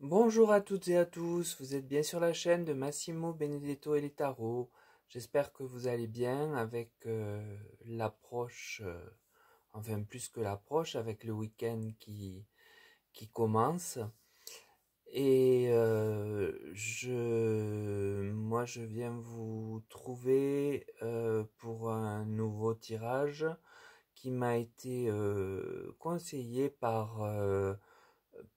Bonjour à toutes et à tous, vous êtes bien sur la chaîne de Massimo Benedetto et les tarots. J'espère que vous allez bien avec l'approche, enfin plus que l'approche, avec le week-end qui commence. Et moi je viens vous trouver pour un nouveau tirage qui m'a été conseillé par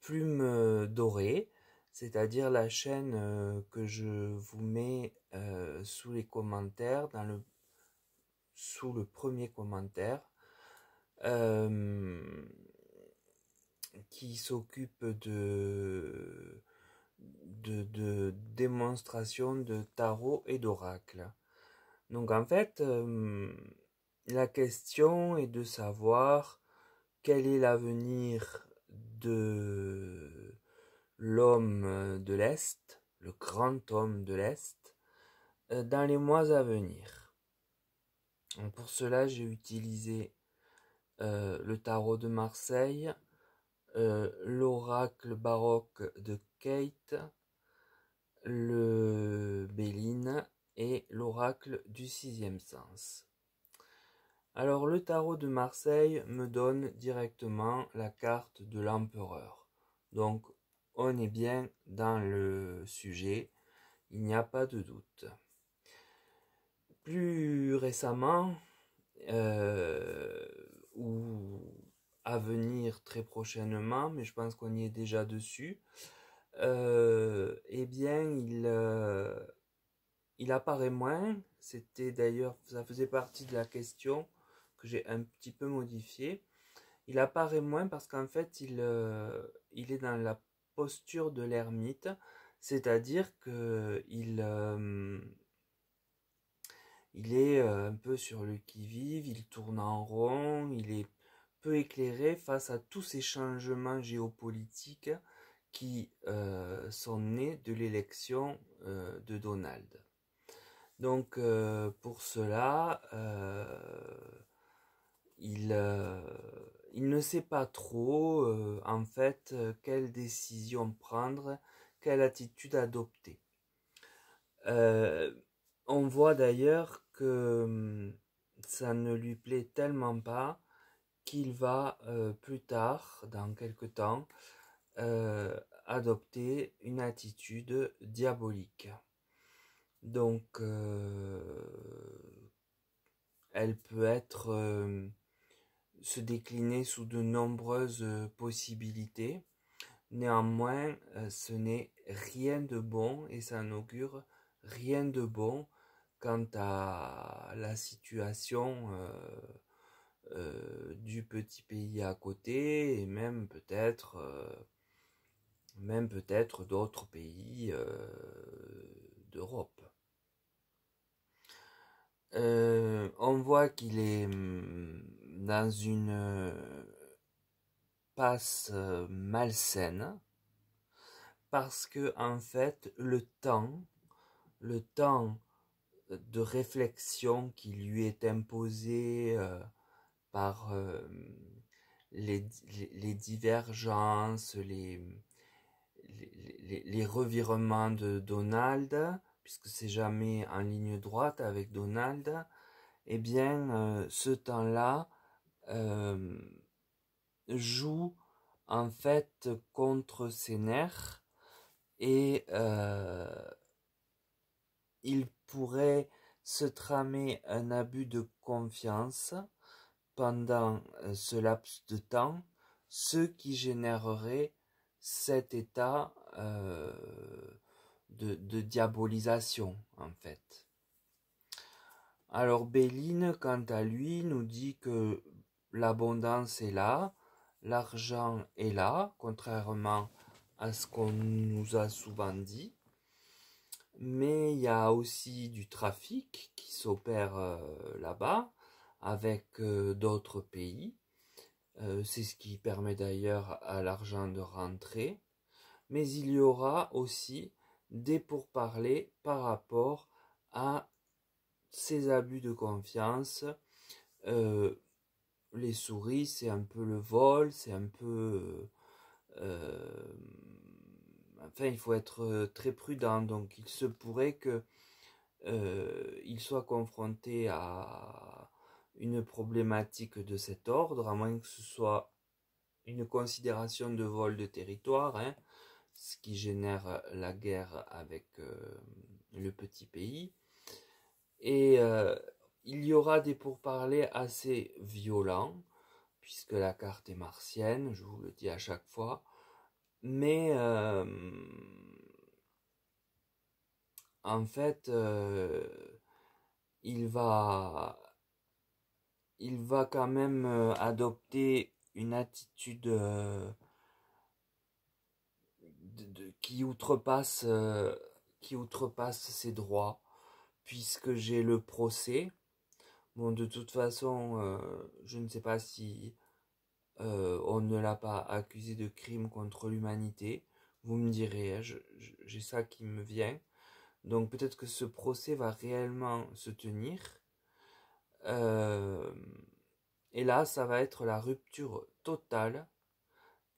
Plume Dorée, c'est-à-dire la chaîne que je vous mets sous les commentaires, sous le premier commentaire, euh, qui s'occupe de démonstrations de tarot et d'oracle. Donc en fait, la question est de savoir quel est l'avenir de l'homme de l'Est, le grand homme de l'Est, dans les mois à venir. Donc pour cela, j'ai utilisé le tarot de Marseille, l'oracle baroque de Kate, le Béline et l'oracle du sixième sens. Alors le tarot de Marseille me donne directement la carte de l'empereur. Donc on est bien dans le sujet, il n'y a pas de doute. Plus récemment, ou à venir très prochainement, mais je pense qu'on y est déjà dessus, eh bien il apparaît moins. C'était d'ailleurs, ça faisait partie de la question que j'ai un petit peu modifiée. Il apparaît moins parce qu'en fait, il est dans la posture de l'ermite, c'est-à-dire que il est un peu sur le qui-vive, il tourne en rond, il est peu éclairé face à tous ces changements géopolitiques qui sont nés de l'élection de Donald. Donc pour cela, il, euh, il ne sait pas trop en fait quelle décision prendre, quelle attitude adopter. Euh, on voit d'ailleurs que ça ne lui plaît tellement pas qu'il va plus tard, dans quelque temps, adopter une attitude diabolique. Donc, elle peut être se décliner sous de nombreuses possibilités. Néanmoins, ce n'est rien de bon et ça n'augure rien de bon quant à la situation du petit pays à côté et même peut-être d'autres pays d'Europe. On voit qu'il est dans une passe malsaine parce que en fait le temps de réflexion qui lui est imposé par les divergences, les revirements de Donald, puisque c'est jamais en ligne droite avec Donald, eh bien ce temps-là euh, joue en fait contre ses nerfs et il pourrait se tramer un abus de confiance pendant ce laps de temps, ce qui générerait cet état de diabolisation en fait. Alors Béline, quant à lui, nous dit que l'abondance est là, l'argent est là, contrairement à ce qu'on nous a souvent dit. Mais il y a aussi du trafic qui s'opère là-bas avec d'autres pays. C'est ce qui permet d'ailleurs à l'argent de rentrer. Mais il y aura aussi des pourparlers par rapport à ces abus de confiance. Euh, les souris, c'est un peu le vol, c'est un peu enfin, il faut être très prudent. Donc, il se pourrait que il soit confronté à une problématique de cet ordre, à moins que ce soit une considération de vol de territoire, hein, ce qui génère la guerre avec le petit pays. Et il y aura des pourparlers assez violents, puisque la carte est martienne, je vous le dis à chaque fois. Mais en fait, il va quand même adopter une attitude qui outrepasse ses droits, puisque j'ai le procès. Bon, de toute façon, je ne sais pas si on ne l'a pas accusé de crime contre l'humanité. Vous me direz, hein, j'ai ça qui me vient. Donc peut-être que ce procès va réellement se tenir. Euh, et là, ça va être la rupture totale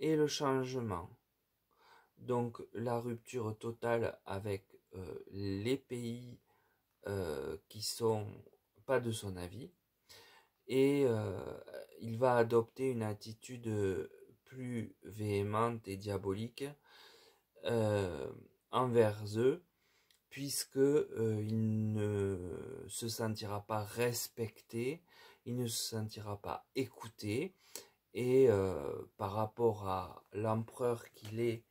et le changement. Donc la rupture totale avec les pays qui sont pas de son avis. Et il va adopter une attitude plus véhémente et diabolique euh, envers eux, puisque il ne se sentira pas respecté, il ne se sentira pas écouté, et par rapport à l'empereur qu'il est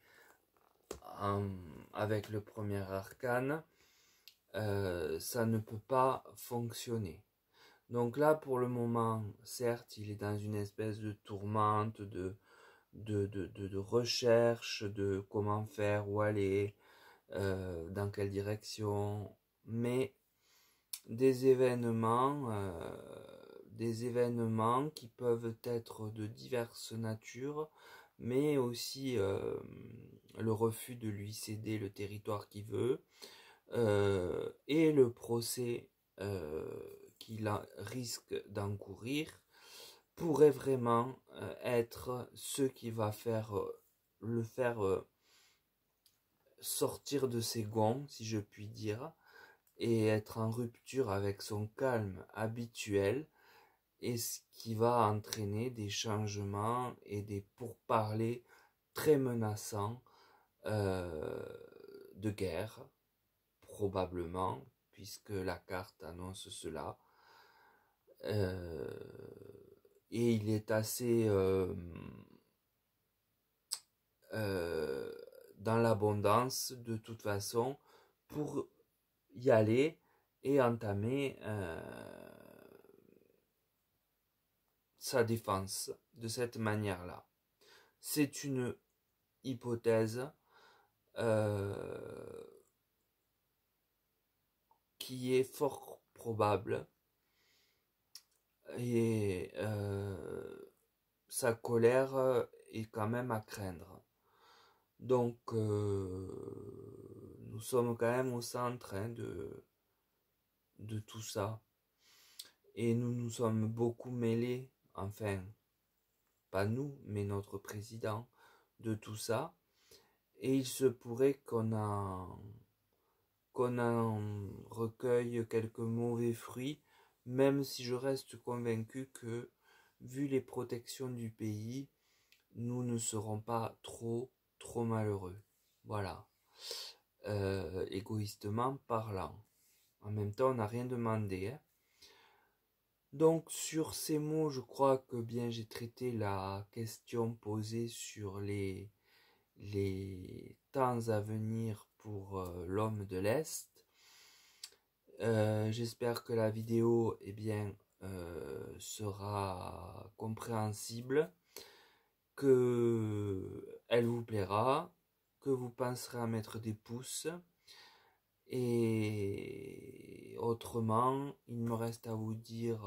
avec le premier arcane, ça ne peut pas fonctionner. Donc là, pour le moment, certes, il est dans une espèce de tourmente, de recherche, de comment faire, où aller, dans quelle direction, mais des événements qui peuvent être de diverses natures, mais aussi le refus de lui céder le territoire qu'il veut, et le procès qu'il risque d'encourir pourrait vraiment être ce qui va le faire sortir de ses gonds, si je puis dire, et être en rupture avec son calme habituel, et ce qui va entraîner des changements et des pourparlers très menaçants de guerre, probablement, puisque la carte annonce cela. Et il est assez dans l'abondance de toute façon pour y aller et entamer sa défense de cette manière-là. C'est une hypothèse qui est fort probable, et sa colère est quand même à craindre. Donc nous sommes quand même au centre, hein, de tout ça. Et nous nous sommes beaucoup mêlés, enfin, pas nous, mais notre président, de tout ça. Et il se pourrait qu'on en recueille quelques mauvais fruits, même si je reste convaincu que, vu les protections du pays, nous ne serons pas trop malheureux. Voilà. Égoïstement parlant. En même temps, on n'a rien demandé, hein. Donc sur ces mots, je crois que bien j'ai traité la question posée sur les temps à venir pour l'homme de l'Est. J'espère que la vidéo sera compréhensible, que elle vous plaira, que vous penserez à mettre des pouces. Et autrement, il me reste à vous dire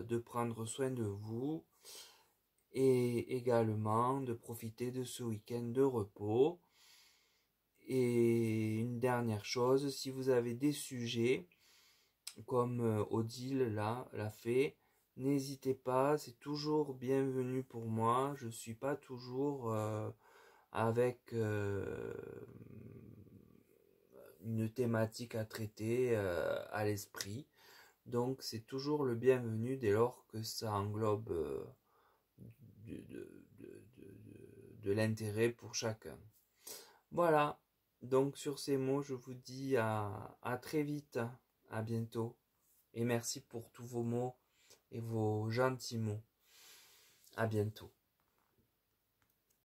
de prendre soin de vous, et également de profiter de ce week-end de repos. Et une dernière chose, si vous avez des sujets, comme Odile l'a fait, n'hésitez pas, c'est toujours bienvenu pour moi. Je ne suis pas toujours avec une thématique à traiter à l'esprit. Donc c'est toujours le bienvenu dès lors que ça englobe de l'intérêt pour chacun. Voilà, donc sur ces mots, je vous dis à très vite, à bientôt. Et merci pour tous vos mots et vos gentils mots. À bientôt.